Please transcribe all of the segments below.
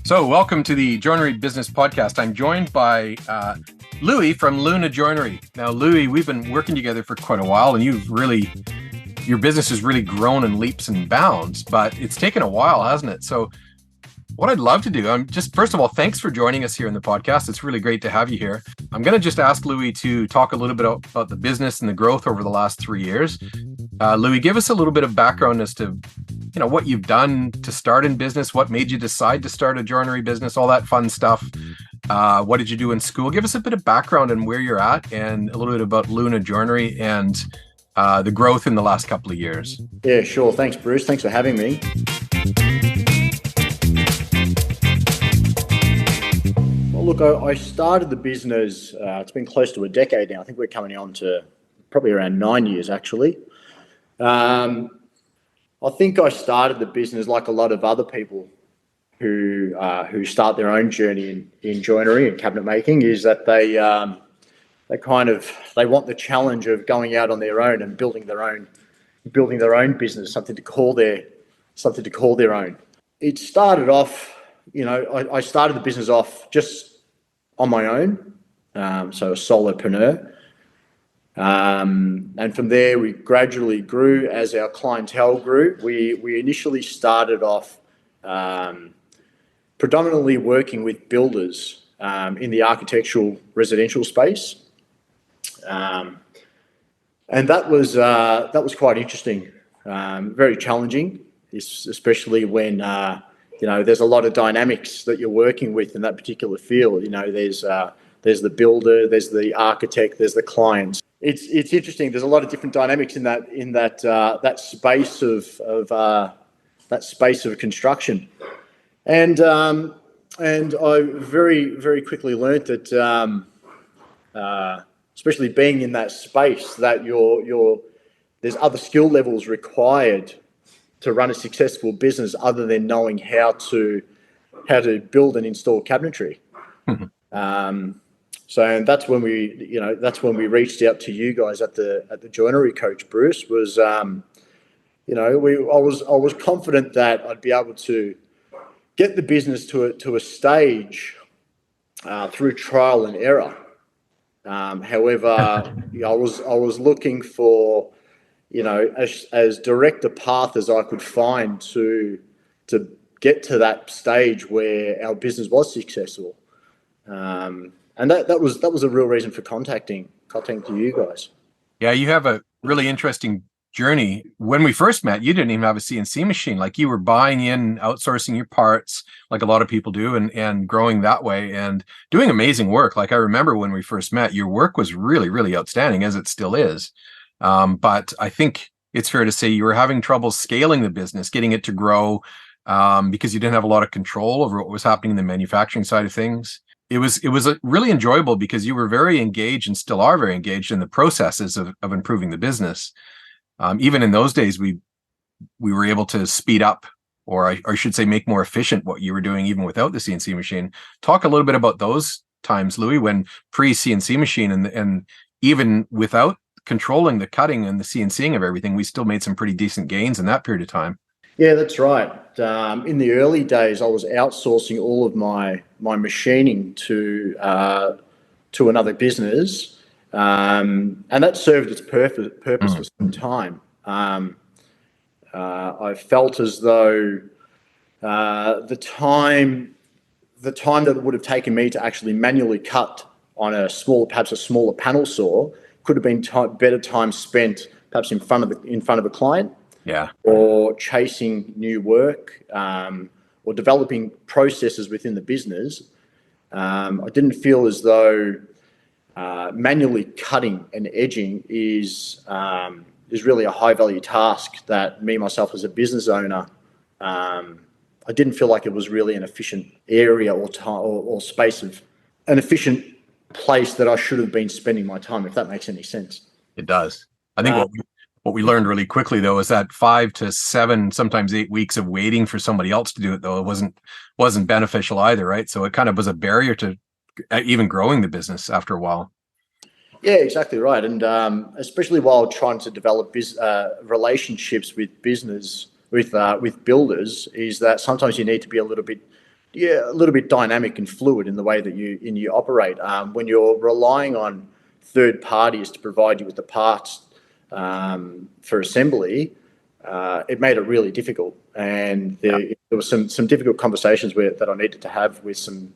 So, welcome to the Joinery Business Podcast. I'm joined by Lui from Luna Joinery. Now, Lui, we've been working together for quite a while, and your business has really grown in leaps and bounds, but it's taken a while, hasn't it? So, what I'd love to do, first of all, thanks for joining us here in the podcast. It's really great to have you here. I'm going to just ask Lui to talk a little bit about the business and the growth over the last 3 years. Lui, give us a little bit of background as to what you've done to start in business, what made you decide to start a joinery business, all that fun stuff. What did you do in school? Give us a bit of background on where you're at and a little bit about Luna Joinery and the growth in the last couple of years. Yeah, sure. Thanks, Bruce. Thanks for having me. Well, look, I started the business, it's been close to a decade now. I think we're coming on to probably around 9 years, actually. I think I started the business like a lot of other people who start their own journey in joinery and cabinet making, is that they want the challenge of going out on their own and building their own business, something to call their own. It started off, I started the business off just on my own, so a solopreneur. And from there, we gradually grew as our clientele grew. We initially started off predominantly working with builders in the architectural residential space, and that was quite interesting, very challenging, especially when there's a lot of dynamics that you're working with in that particular field. There's the builder, there's the architect, there's the clients. It's interesting. There's a lot of different dynamics in that space of construction, and I very, very quickly learned that, especially being in that space, that there's other skill levels required to run a successful business other than knowing how to build and install cabinetry. So that's when we reached out to you guys at the Joinery Coach, Bruce. I was confident that I'd be able to get the business to a stage through trial and error. However, I was looking for as direct a path as I could find to get to that stage where our business was successful. And that was a real reason for contacting you guys. Yeah, you have a really interesting journey. When we first met, you didn't even have a CNC machine. Like, you were buying in, outsourcing your parts, like a lot of people do, and growing that way and doing amazing work. Like, I remember when we first met, your work was really, really outstanding, as it still is. But I think it's fair to say you were having trouble scaling the business, getting it to grow, because you didn't have a lot of control over what was happening in the manufacturing side of things. It was really enjoyable because you were very engaged and still are very engaged in the processes of improving the business. Even in those days, we were able to speed up, or I should say, make more efficient what you were doing even without the CNC machine. Talk a little bit about those times, Lui, when pre-CNC machine and even without controlling the cutting and the CNCing of everything, we still made some pretty decent gains in that period of time. Yeah, that's right. In the early days, I was outsourcing all of my machining to another business, and that served its purpose for some time. I felt as though the time that it would have taken me to actually manually cut on perhaps a smaller panel saw could have been better time spent perhaps in front of a client. Yeah. Or chasing new work, or developing processes within the business. I didn't feel as though manually cutting and edging is really a high value task that me, myself, as a business owner, I didn't feel like it was really an efficient area or time or space of an efficient place that I should have been spending my time, if that makes any sense. It does. I think what we learned really quickly, though, is that 5 to 7, sometimes 8 weeks of waiting for somebody else to do it, though, it wasn't beneficial either, right? So it kind of was a barrier to even growing the business after a while. Yeah, exactly right. And especially while trying to develop relationships with builders, is that sometimes you need to be a little bit yeah, a little bit dynamic and fluid in the way that you operate. When you're relying on third parties to provide you with the parts for assembly, it made it really difficult. And there was some difficult conversations that I needed to have with some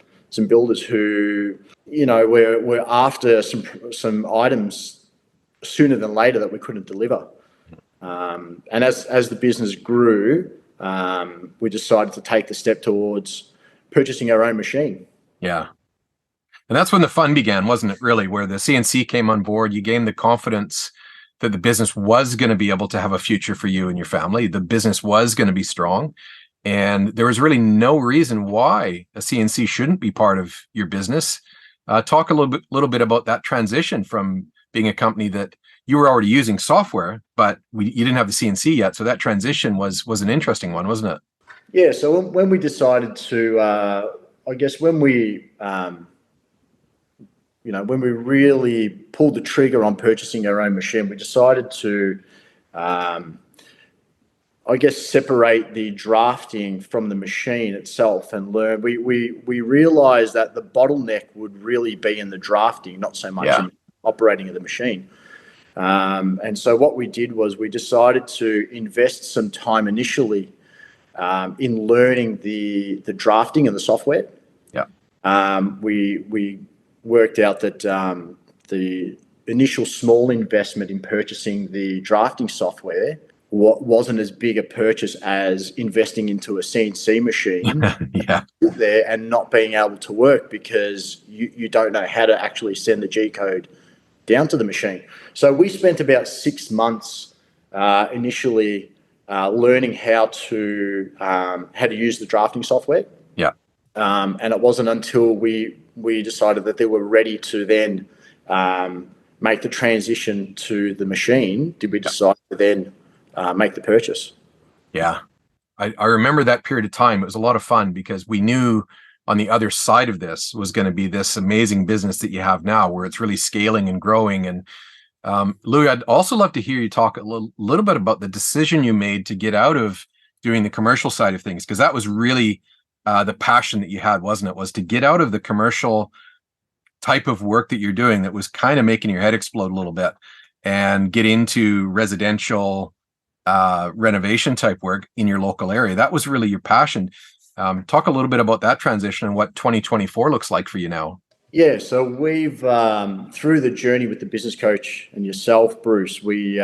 builders who, were after some items sooner than later that we couldn't deliver. And as the business grew, we decided to take the step towards purchasing our own machine. Yeah. And that's when the fun began, wasn't it, really, where the CNC came on board. You gained the confidence that the business was going to be able to have a future for you and your family. The business was going to be strong. And there was really no reason why a CNC shouldn't be part of your business. Talk a little bit about that transition from being a company that you were already using software, but you didn't have the CNC yet. So that transition was an interesting one, wasn't it? Yeah. So when we decided to, I guess when we really pulled the trigger on purchasing our own machine, we decided to, separate the drafting from the machine itself and learn. We realized that the bottleneck would really be in the drafting, not so much in operating of the machine. And so what we did was we decided to invest some time initially in learning the drafting and the software. We worked out that the initial small investment in purchasing the drafting software wasn't as big a purchase as investing into a CNC machine there and not being able to work because you don't know how to actually send the G code down to the machine. So we spent about 6 months initially learning how to use the drafting software. And it wasn't until we decided that they were ready to then make the transition to the machine did we decide to then make the purchase. Yeah. I remember that period of time. It was a lot of fun because we knew on the other side of this was going to be this amazing business that you have now where it's really scaling and growing. And Louis, I'd also love to hear you talk a little bit about the decision you made to get out of doing the commercial side of things, because that was really the passion that you had, wasn't it? Was to get out of the commercial type of work that you're doing that was kind of making your head explode a little bit and get into residential renovation type work in your local area. That was really your passion. Talk a little bit about that transition and what 2024 looks like for you now. Yeah, so we've through the journey with the business coach and yourself, Bruce, we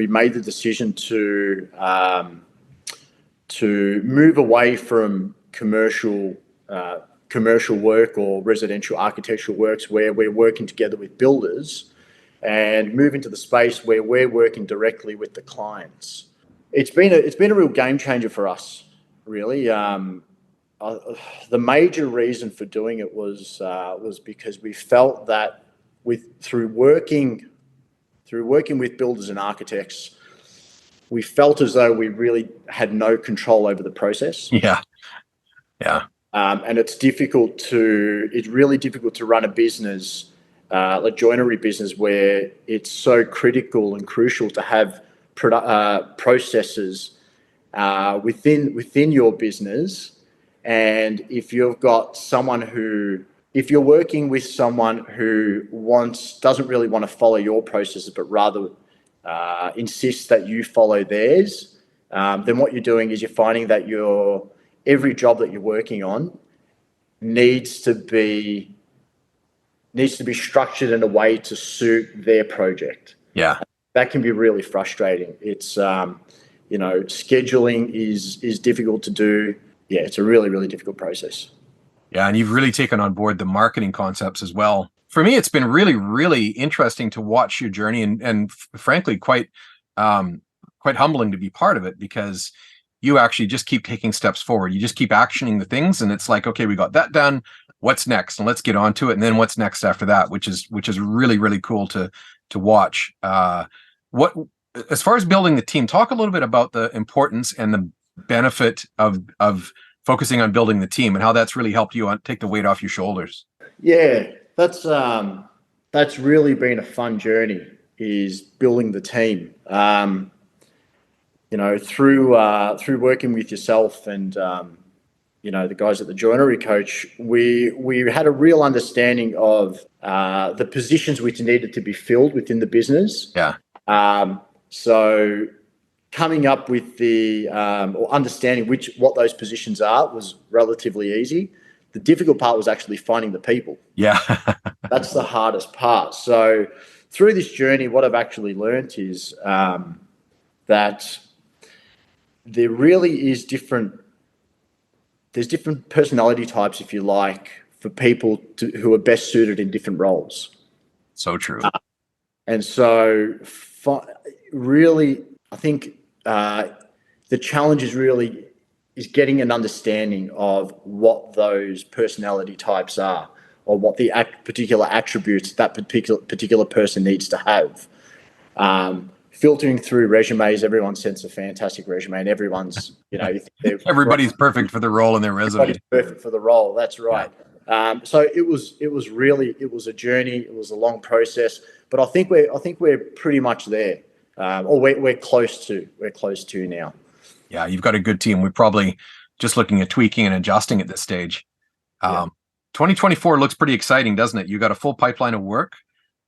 made the decision to move away from commercial work or residential architectural works where we're working together with builders and move into the space where we're working directly with the clients. It's been a real game changer for us, really. The major reason for doing it was because we felt that through working with builders and architects, we felt as though we really had no control over the process. Yeah. And it's really difficult to run a business, a joinery business, where it's so critical and crucial to have processes within your business. And if you're working with someone who doesn't really want to follow your processes, but rather insists that you follow theirs, then what you're doing is you're finding that every job that you're working on needs to be structured in a way to suit their project. Yeah. That can be really frustrating. It's scheduling is difficult to do. Yeah, it's a really, really difficult process. Yeah, and you've really taken on board the marketing concepts as well. For me, it's been really, really interesting to watch your journey and frankly, quite humbling to be part of it, because you actually just keep taking steps forward. You just keep actioning the things, and it's like, okay, we got that done. What's next? And let's get on to it. And then what's next after that, which is really, really cool to watch. As far as building the team, talk a little bit about the importance and the benefit of focusing on building the team and how that's really helped you take the weight off your shoulders. Yeah, that's really been a fun journey, is building the team. Through working with yourself and the guys at the Joinery Coach, we had a real understanding of the positions which needed to be filled within the business. Yeah. So coming up with or understanding what those positions are was relatively easy. The difficult part was actually finding the people. Yeah. That's the hardest part. So through this journey, what I've actually learned is that there really is there's different personality types, if you like, for people who are best suited in different roles. So true. And so really, I think the challenge is getting an understanding of what those personality types are, or what the particular attributes that particular person needs to have. Filtering through resumes, everyone sends a fantastic resume, and everyone's, Everybody's perfect for the role in their resume. everybody's perfect for the role. That's right. Yeah. So it was a journey. It was a long process, but I think we're pretty much there, or we're close to now. Yeah, you've got a good team. We're probably just looking at tweaking and adjusting at this stage. 2024 looks pretty exciting, doesn't it? You got a full pipeline of work.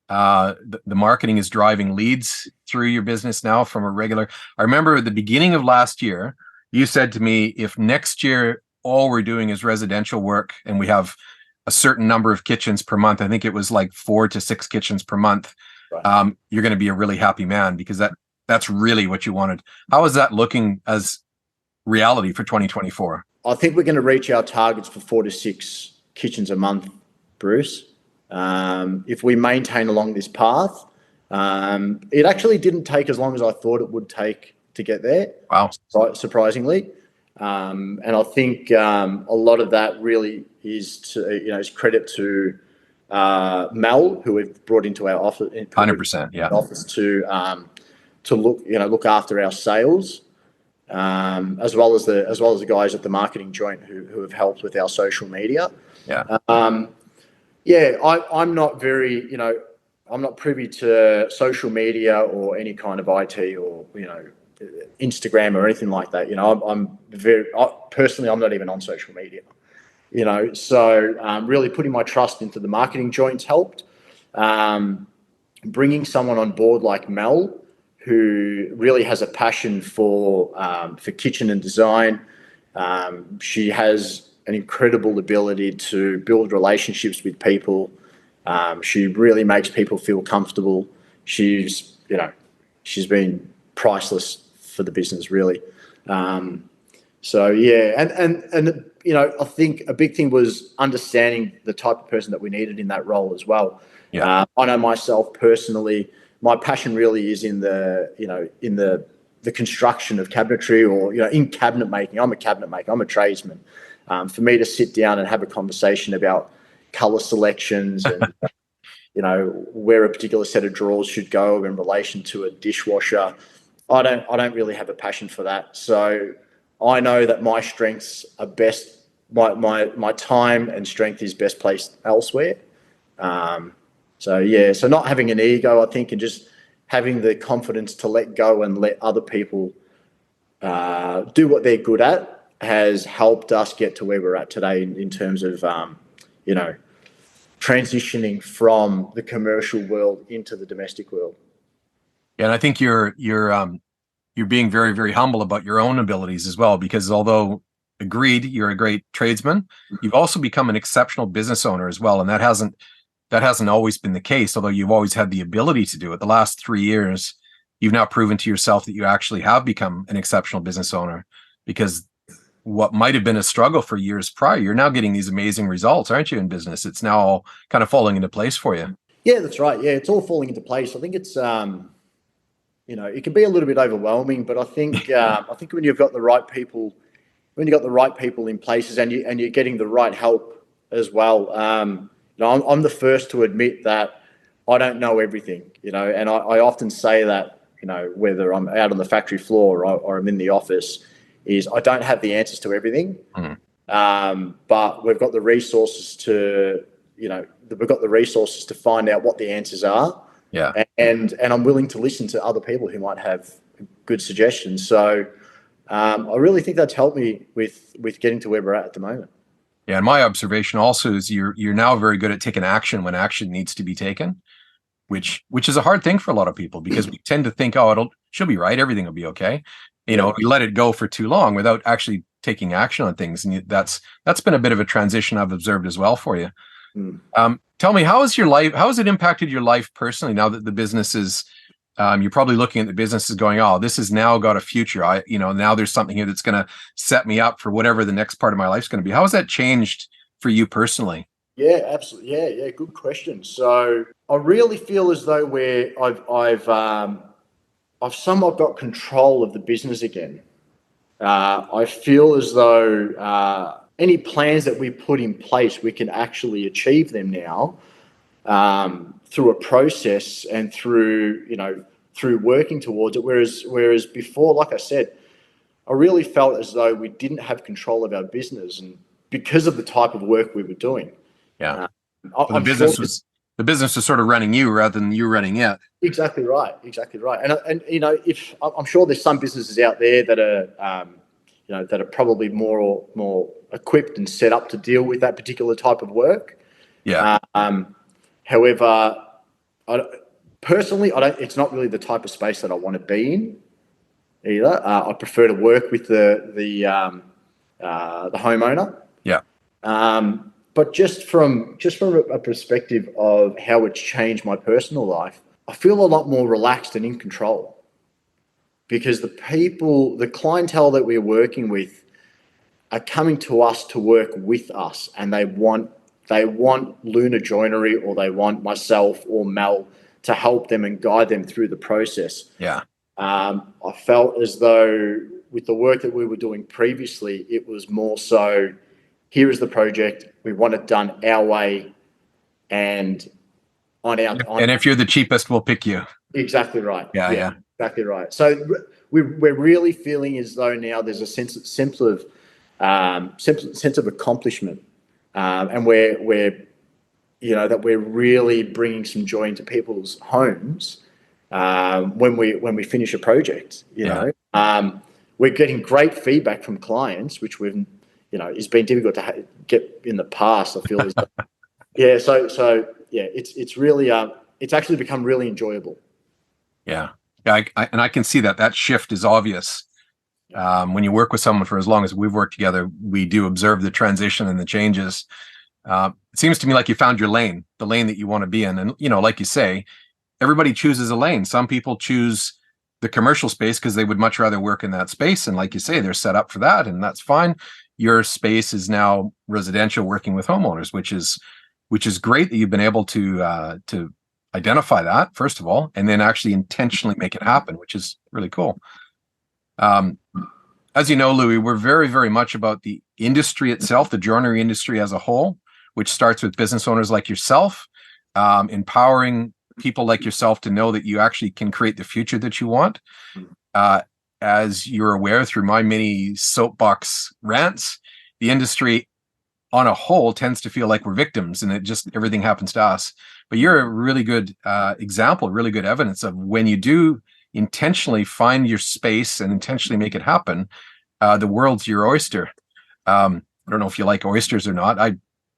The marketing is driving leads through your business now from a regular. I remember at the beginning of last year, you said to me, if next year all we're doing is residential work and we have a certain number of kitchens per month, I think it was like 4 to 6 kitchens per month, Right. you're going to be a really happy man, because that's really what you wanted. How is that looking as reality for 2024? I think we're going to reach our targets for 4 to 6 kitchens a month, Bruce. If we maintain along this path, it actually didn't take as long as I thought it would take to get there. Wow. Surprisingly. And I think a lot of that really is is credit to Mel, who we've brought into our office. 100%. Yeah. Office to look after our sales, as well as the guys at the marketing joint who have helped with our social media. Yeah. I'm not very, I'm not privy to social media or any kind of IT or, Instagram or anything like that. Personally, I'm not even on social media, so really putting my trust into the marketing joints helped. Bringing someone on board like Mel, who really has a passion for kitchen and design. She has an incredible ability to build relationships with people. She really makes people feel comfortable. She's been priceless for the business, really. So yeah, and I think a big thing was understanding the type of person that we needed in that role as well. Yeah. I know myself personally, my passion really is in the construction of cabinetry, or in cabinet making. I'm a cabinet maker. I'm a tradesman. For me to sit down and have a conversation about color selections and where a particular set of drawers should go in relation to a dishwasher, I don't really have a passion for that. So I know that my strengths are best. My time and strength is best placed elsewhere. So not having an ego, I think, and just having the confidence to let go and let other people do what they're good at has helped us get to where we're at today in terms of, transitioning from the commercial world into the domestic world. Yeah, and I think you're being very, very humble about your own abilities as well, because although agreed, you're a great tradesman, you've also become an exceptional business owner as well. And that hasn't always been the case, although you've always had the ability to do it. The last 3 years, you've now proven to yourself that you actually have become an exceptional business owner, because what might have been a struggle for years prior, you're now getting these amazing results, aren't you, in business? It's now all kind of falling into place for you. Yeah, that's right. Yeah, it's all falling into place. I think it's, it can be a little bit overwhelming, but I think when you've got the right people, in places and you're getting the right help as well. I'm the first to admit that I don't know everything, and I often say that, whether I'm out on the factory floor or I'm in the office, is I don't have the answers to everything. But we've got the resources to find out what the answers are. Yeah. And I'm willing to listen to other people who might have good suggestions. So I really think that's helped me with getting to where we're at the moment. Yeah, and my observation also is you're now very good at taking action when action needs to be taken, which is a hard thing for a lot of people because we tend to think, oh, she'll be right, everything will be okay. You know, we let it go for too long without actually taking action on things, and that's been a bit of a transition I've observed as well for you. Tell me, how has it impacted your life personally now that the business is, you're probably looking at the business as going, oh, this has now got a future. Now there's something here that's going to set me up for whatever the next part of my life is going to be. How has that changed for you personally? Yeah, absolutely. Yeah. Good question. So I really feel as though I've somewhat got control of the business again. I feel as though any plans that we put in place, we can actually achieve them now through a process and through working towards it. Whereas before, like I said, I really felt as though we didn't have control of our business, and because of the type of work we were doing. Yeah. So the business was sort of running you rather than you running it. Exactly right. And if I'm sure there's some businesses out there that are probably more equipped and set up to deal with that particular type of work. Yeah. However, personally, it's not really the type of space that I want to be in either. I prefer to work with the homeowner. Yeah. But just from a perspective of how it's changed my personal life, I feel a lot more relaxed and in control because the clientele that we're working with are coming to us to work with us, and they want Luna Joinery, or they want myself or Mel to help them and guide them through the process. Yeah. I felt as though with the work that we were doing previously, it was more so, here is the project, we want it done our way, and and if you're the cheapest, we'll pick you. Exactly right. Yeah. Exactly right. So we're really feeling as though now there's a sense of accomplishment, and that we're really bringing some joy into people's homes when we finish a project. We're getting great feedback from clients, which it's been difficult to get in the past. I feel as though, it's really it's actually become really enjoyable. Yeah. And I can see that shift is obvious. When you work with someone for as long as we've worked together, we do observe the transition and the changes. It seems to me like you found your lane, the lane that you want to be in. And, like you say, everybody chooses a lane. Some people choose the commercial space because they would much rather work in that space. And like you say, they're set up for that, and that's fine. Your space is now residential, working with homeowners, which is great that you've been able to identify that, first of all, and then actually intentionally make it happen, which is really cool. As you know, Louis, we're very, very much about the industry itself, the joinery industry as a whole, which starts with business owners like yourself, empowering people like yourself to know that you actually can create the future that you want. As you're aware through my many soapbox rants, the industry on a whole tends to feel like we're victims and everything happens to us. But you're a really good example, really good evidence of when you do intentionally find your space and intentionally make it happen, the world's your oyster. I don't know if you like oysters or not. I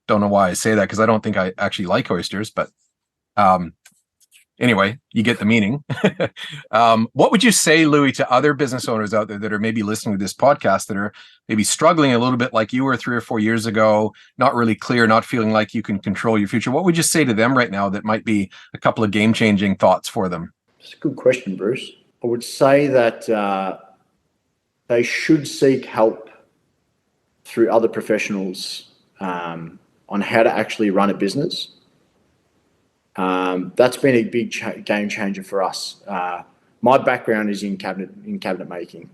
don't know why I say that, because I don't think I actually like oysters, but anyway, you get the meaning. What would you say, Louis, to other business owners out there that are maybe listening to this podcast that are maybe struggling a little bit like you were 3 or 4 years ago, not really clear, not feeling like you can control your future? What would you say to them right now that might be a couple of game-changing thoughts for them? It's a good question, Bruce. I would say that they should seek help through other professionals on how to actually run a business. That's been a big game changer for us. My background is in cabinet making.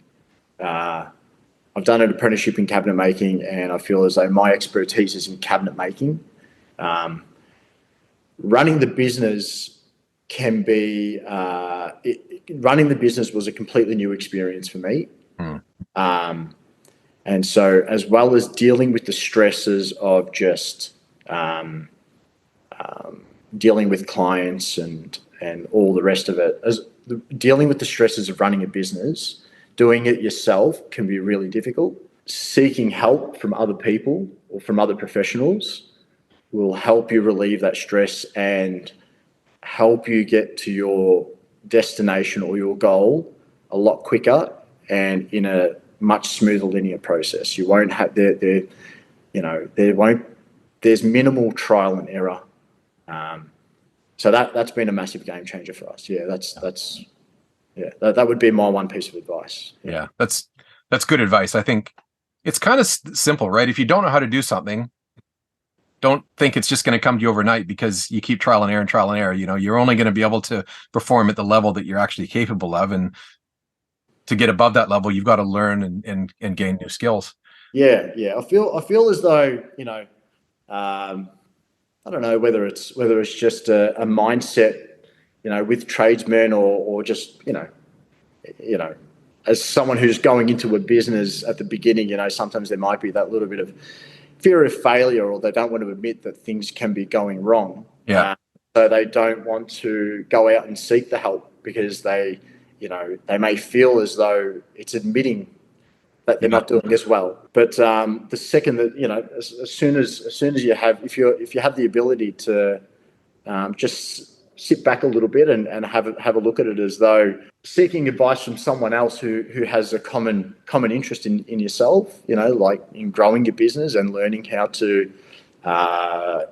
I've done an apprenticeship in cabinet making, and I feel as though my expertise is in cabinet making. Running the business was a completely new experience for me. And so, as well as dealing with the stresses of just dealing with clients and all the rest of it, dealing with the stresses of running a business, Doing it yourself can be really difficult. Seeking help from other people or from other professionals will help you relieve that stress and help you get to your destination or your goal a lot quicker and in a much smoother linear process. You won't have there's minimal trial and error. So that's been a massive game changer for us. Yeah, that would be my one piece of advice. Yeah, that's good advice. I think it's kind of simple, right? If you don't know how to do something, don't think it's just going to come to you overnight because you keep trial and error. You know, you're only going to be able to perform at the level that you're actually capable of, and to get above that level, you've got to learn and gain new skills. Yeah. I feel as though, I don't know whether it's just a mindset, with tradesmen or just, as someone who's going into a business at the beginning, sometimes there might be that little bit of fear of failure, or they don't want to admit that things can be going wrong. Yeah. So they don't want to go out and seek the help because they may feel as though it's admitting that they're not doing as well. But the second that, as soon as you have, if you have the ability to just sit back a little bit and have a look at it as though seeking advice from someone else who has a common interest in yourself, like in growing your business and learning how to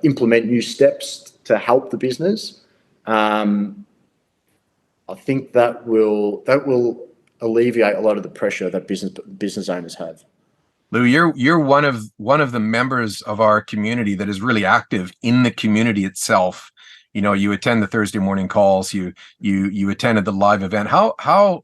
implement new steps to help the business. I think that will alleviate a lot of the pressure that business owners have. Lou, you're one of the members of our community that is really active in the community itself. You attend the Thursday morning calls. You attended the live event. How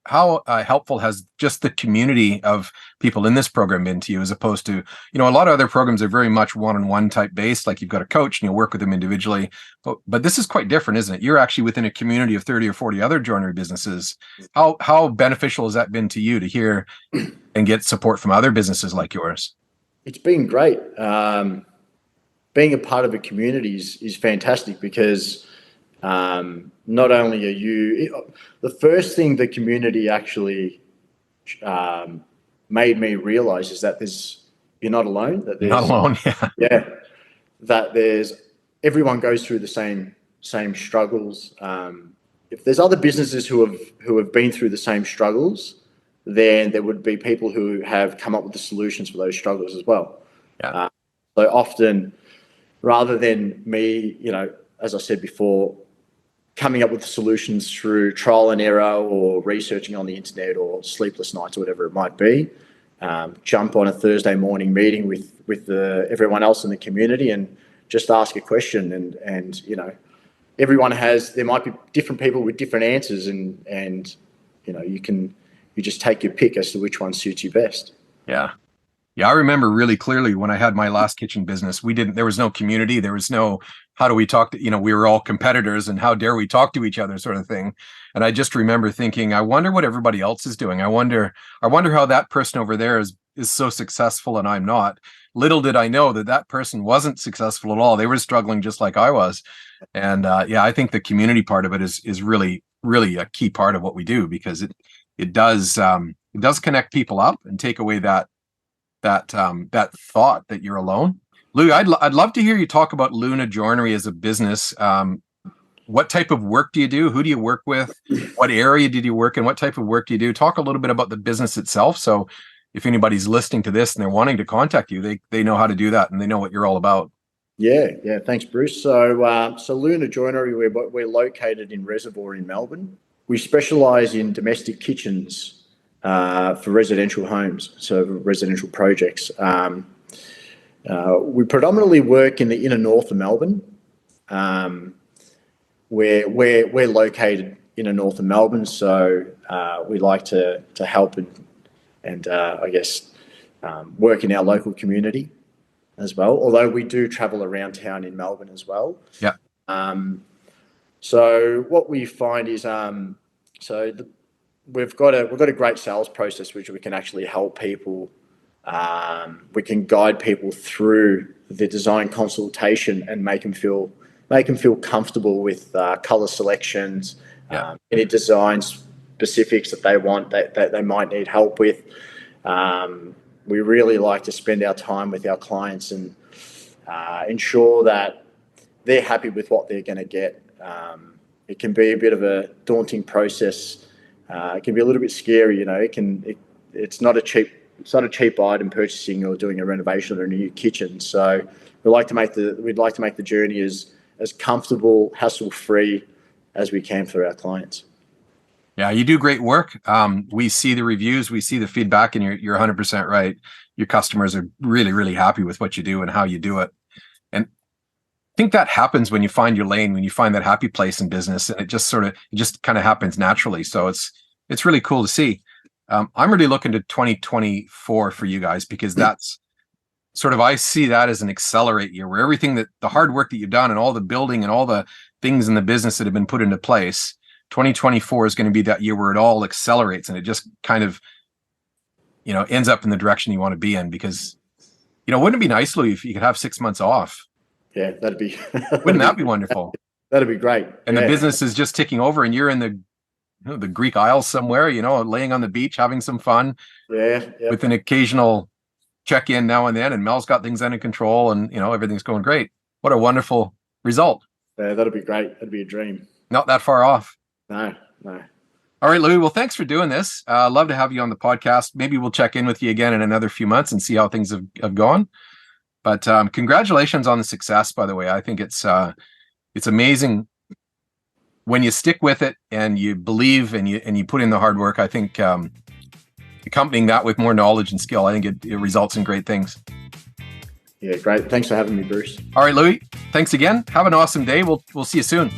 helpful has just the community of people in this program been to you, as opposed to, a lot of other programs are very much one-on-one type based, like you've got a coach and you work with them individually. But this is quite different, isn't it? You're actually within a community of 30 or 40 other joinery businesses. How beneficial has that been to you to hear and get support from other businesses like yours? It's been great. Being a part of a community is fantastic because not only are you, the first thing the community actually made me realize is that you're not alone. That you're not alone. Yeah. Yeah. That everyone goes through the same struggles. If there's other businesses who have been through the same struggles, then there would be people who have come up with the solutions for those struggles as well. Yeah. So often, rather than me, as I said before, coming up with the solutions through trial and error or researching on the internet or sleepless nights or whatever it might be, jump on a Thursday morning meeting with everyone else in the community and just ask a question. And there might be different people with different answers, and you just take your pick as to which one suits you best. Yeah. Yeah, I remember really clearly when I had my last kitchen business, there was no community. There was no, how do we talk to, we were all competitors and how dare we talk to each other sort of thing. And I just remember thinking, I wonder what everybody else is doing. I wonder how that person over there is so successful and I'm not. Little did I know that person wasn't successful at all. They were struggling just like I was. And I think the community part of it is really, really a key part of what we do, because it does connect people up and take away that thought that you're alone. Lou, I'd love to hear you talk about Luna Joinery as a business. What type of work do you do? Who do you work with? What area did you work in? What type of work do you do? Talk a little bit about the business itself. So if anybody's listening to this and they're wanting to contact you, they know how to do that and they know what you're all about. Yeah. Thanks, Bruce. So Luna Joinery, we're located in Reservoir in Melbourne. We specialise in domestic kitchens for residential homes, so residential projects. We predominantly work in the inner north of Melbourne. We're located inner north of Melbourne, so we like to help and I guess work in our local community as well. Although we do travel around town in Melbourne as well. Yeah. So what we find is we've got a great sales process which we can actually help people. We can guide people through the design consultation and make them feel comfortable with color selections, any designs specifics that they want, that they might need help with. We really like to spend our time with our clients and ensure that they're happy with what they're going to get. It can be a bit of a daunting process. It can be a little bit scary, you know. It's not a cheap item purchasing or doing a renovation or a new kitchen. So we'd like to make the journey as comfortable, hassle-free as we can for our clients. Yeah, you do great work. We see the reviews, we see the feedback, and you're 100% right. Your customers are really, really happy with what you do and how you do it. And I think that happens when you find your lane, when you find that happy place in business, and it just kind of happens naturally. So it's really cool to see. I'm really looking to 2024 for you guys, because that's I see that as an accelerate year, where everything that the hard work that you've done and all the building and all the things in the business that have been put into place, 2024 is going to be that year where it all accelerates, and it just kind of, ends up in the direction you want to be in. Because, wouldn't it be nice, Louis, if you could have 6 months off? Yeah, that'd be. Wouldn't that be wonderful? That'd be great. And the business is just ticking over, and you're in the Greek Isles somewhere, laying on the beach, having some fun. Yeah. Yep. With an occasional check in now and then, and Mel's got things under control, and everything's going great. What a wonderful result. Yeah, that'd be great. That'd be a dream. Not that far off. No. All right, Louis. Well, thanks for doing this. Love to have you on the podcast. Maybe we'll check in with you again in another few months and see how things have gone. But congratulations on the success, by the way. I think it's amazing when you stick with it and you believe and you put in the hard work. I think accompanying that with more knowledge and skill, I think it results in great things. Yeah, great. Thanks for having me, Bruce. All right, Louis. Thanks again. Have an awesome day. We'll see you soon.